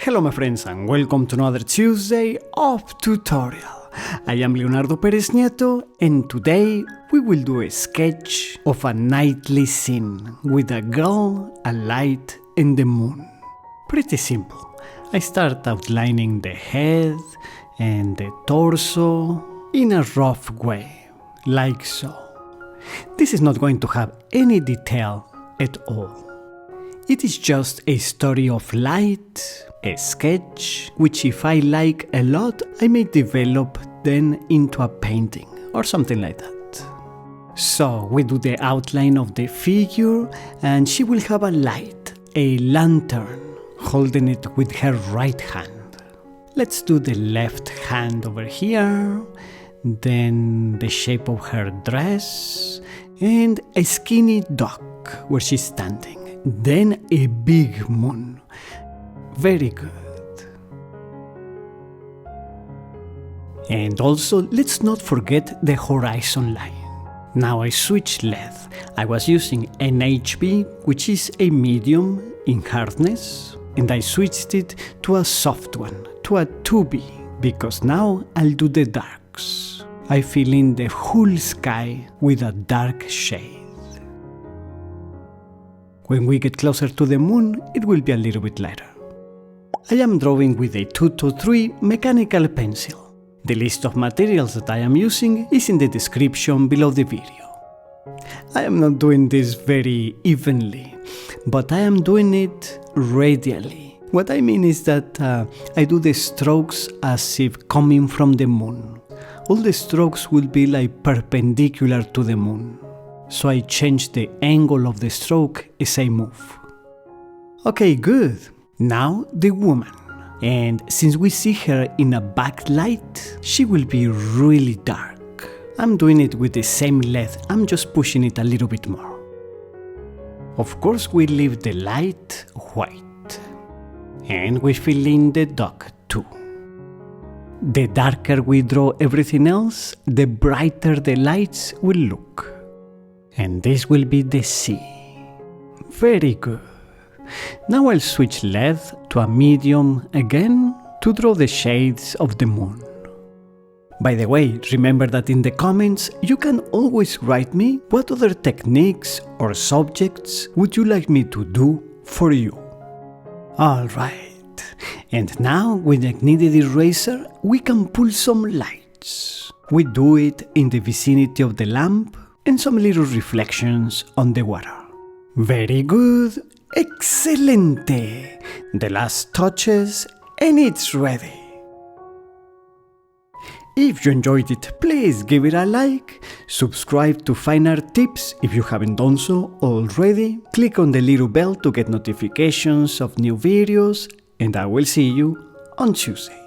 Hello my friends and welcome to another Tuesday of tutorial. I am Leonardo Perez Nieto and today we will do a sketch of a nightly scene with a girl, a light and the moon. Pretty simple. I start outlining the head and the torso in a rough way, like so. This is not going to have any detail at all. It is just a story of light, a sketch, which if I like a lot, I may develop then into a painting or something like that. So we do the outline of the figure and she will have a light, a lantern, holding it with her right hand. Let's do the left hand over here, then the shape of her dress, and a skinny duck where she's standing. Then a big moon. Very good. And also, let's not forget the horizon line. Now I switched lead. I was using an HB, which is a medium in hardness, and I switched it to a soft one, to a 2B, because now I'll do the darks. I fill in the whole sky with a dark shade. When we get closer to the moon, it will be a little bit lighter. I am drawing with a 223 mechanical pencil. The list of materials that I am using is in the description below the video. I am not doing this very evenly, but I am doing it radially. What I mean is that I do the strokes as if coming from the moon. All the strokes will be like perpendicular to the moon. So I change the angle of the stroke as I move. Okay, good. Now the woman. And since we see her in a backlight, she will be really dark. I'm doing it with the same lead, I'm just pushing it a little bit more. Of course we leave the light white. And we fill in the duck too. The darker we draw everything else, the brighter the lights will look. And this will be the sea. Very good. Now I'll switch lead to a medium again to draw the shades of the moon. By the way, remember that in the comments you can always write me what other techniques or subjects would you like me to do for you. Alright, and now with the kneaded eraser we can pull some lights. We do it in the vicinity of the lamp and some little reflections on the water. Very good, excelente! The last touches and it's ready. If you enjoyed it, please give it a like, subscribe to find our tips if you haven't done so already, click on the little bell to get notifications of new videos, and I will see you on Tuesday.